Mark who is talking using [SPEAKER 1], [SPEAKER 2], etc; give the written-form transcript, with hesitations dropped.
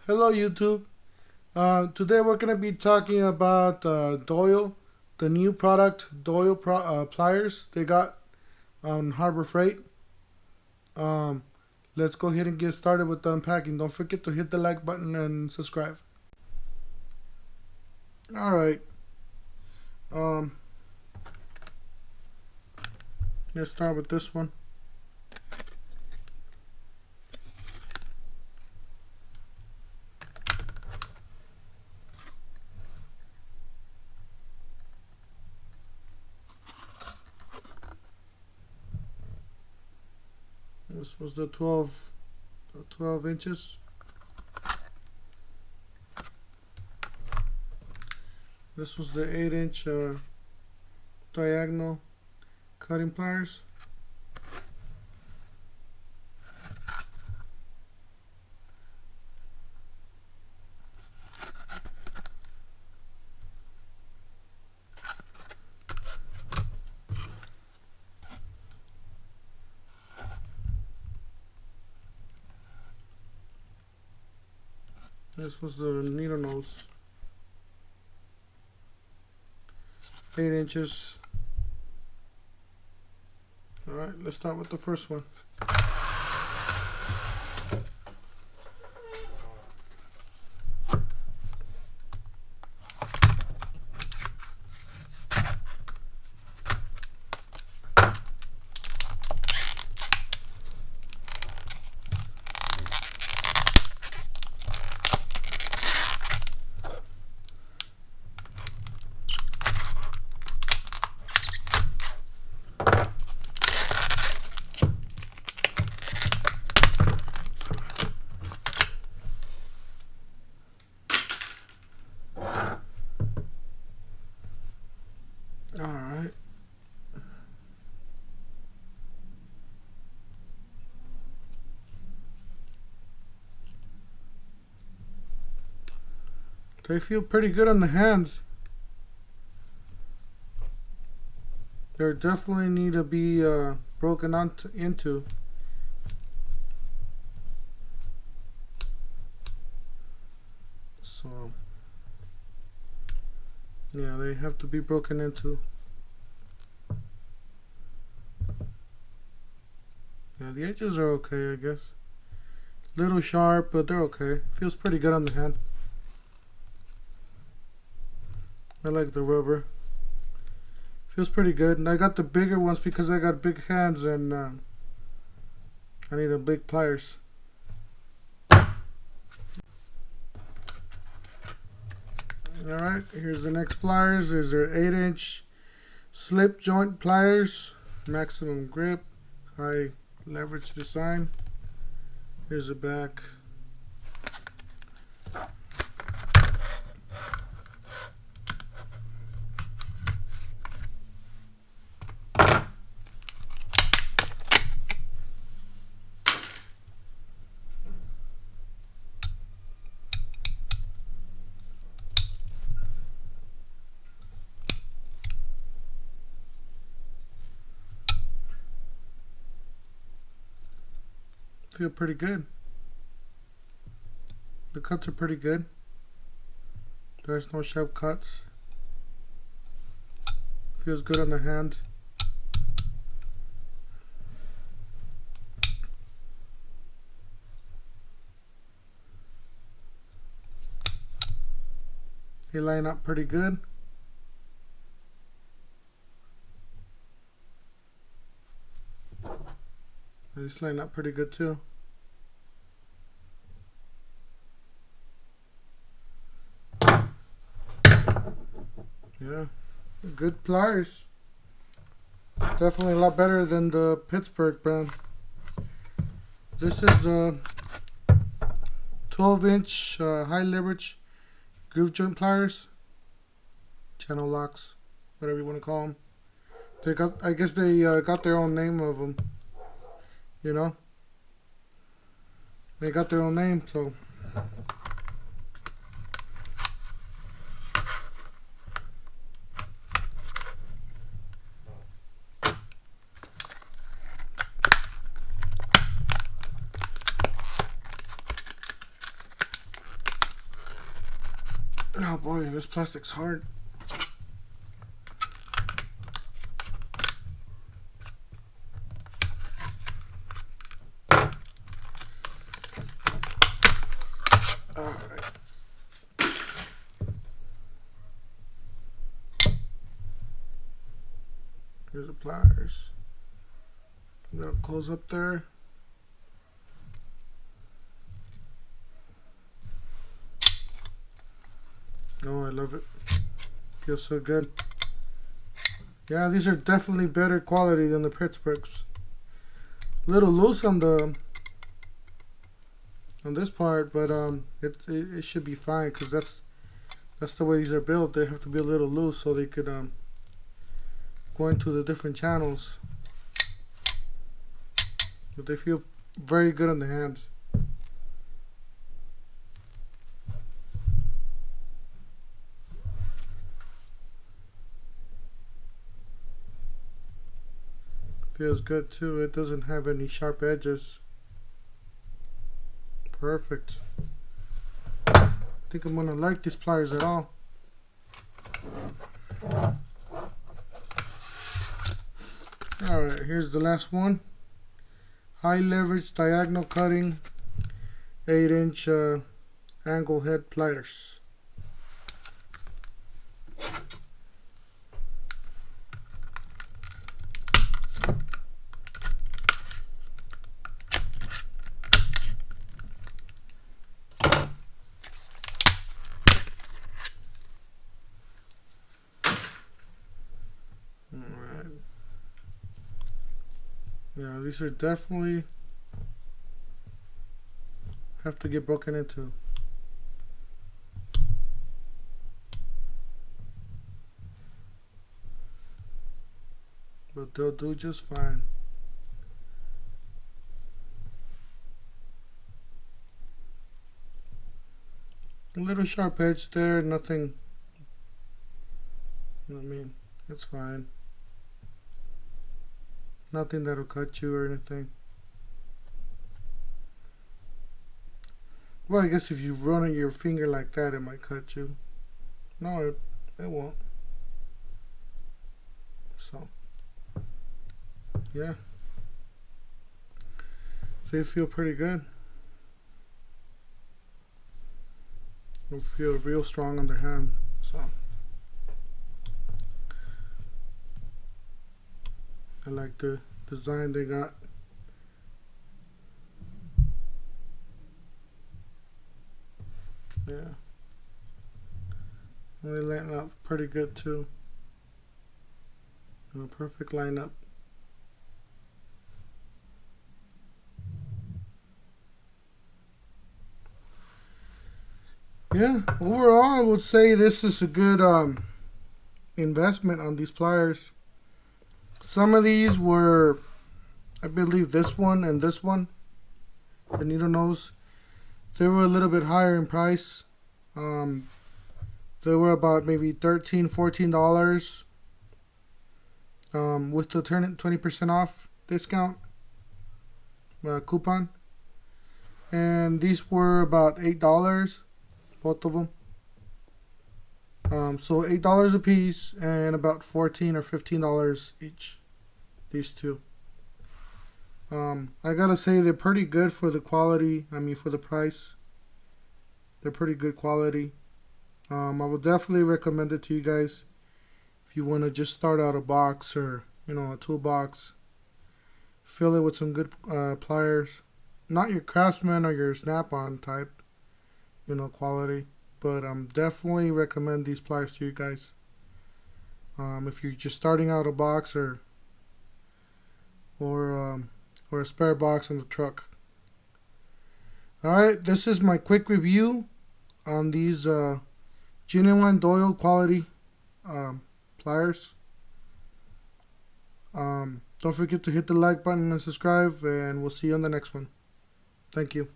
[SPEAKER 1] Hello YouTube. Today we're going to be talking about Doyle, the new product, Doyle Pliers they got on Harbor Freight. Um, let's go ahead and get started with the unpacking. Don't forget to hit the like button and subscribe. Alright, um, let's start with this one. This was the 12 inches. This was the 8-inch diagonal cutting pliers. This was the needle nose, 8 inches. Alright, let's start with the first one. Alright. They feel pretty good on the hands. They definitely need to be broken into. So, yeah, they have to be broken into. Yeah, the edges are okay, I guess. Little sharp, but they're okay. Feels pretty good on the hand. I like the rubber. Feels pretty good. And I got the bigger ones because I got big hands and I need a big pliers. Alright, here's the next pliers. These are 8-inch slip joint pliers. Maximum grip. High leverage design. Here's the back. Feel pretty good. The cuts are pretty good. There's no sharp cuts. Feels good on the hand. They line up pretty good. These line up pretty good too. Yeah, good pliers. Definitely a lot better than the Pittsburgh brand. This is the 12-inch high leverage groove joint pliers. Channel locks, whatever you want to call them. They got, I guess they got their own name of them. You know, they got their own name, so Oh boy, this plastic's hard. Alright. Here's the pliers. I'm gonna close up there. Oh, I love it. Feels so good. Yeah, these are definitely better quality than the Pittsburghs. A little loose on this part, but it should be fine because that's the way these are built. They have to be a little loose so they could go into the different channels. But they feel very good on the hands. Feels good too. It doesn't have any sharp edges. Perfect. I think I'm gonna like these pliers at all. Alright, here's the last one. High leverage diagonal cutting 8-inch angle head pliers. Yeah, these are definitely have to get broken into. But they'll do just fine. A little sharp edge there, nothing, you know what I mean, it's fine. Nothing that'll cut you or anything. Well, I guess if you run your finger like that, it might cut you. No, it won't. So, yeah. They feel pretty good. They feel real strong on their hand. So, I like the design they got. Yeah. They line up pretty good too. Perfect lineup. Yeah, overall I would say this is a good investment on these pliers. Some of these were, I believe this one and this one, the needle nose, they were a little bit higher in price. They were about maybe $13, $14 with the 20% off discount coupon. And these were about $8, both of them. So $8 a piece and about $14 or $15 each. These two. I gotta say they're pretty good for the quality. I mean, for the price, they're pretty good quality. I will definitely recommend it to you guys if you want to just start out a box or a toolbox. Fill it with some good pliers. Not your Craftsman or your Snap-on type, quality. But definitely recommend these pliers to you guys. If you're just starting out a box or a spare box in the truck. Alright, this is my quick review on these genuine Doyle quality pliers. Don't forget to hit the like button and subscribe, and we'll see you on the next one. Thank you.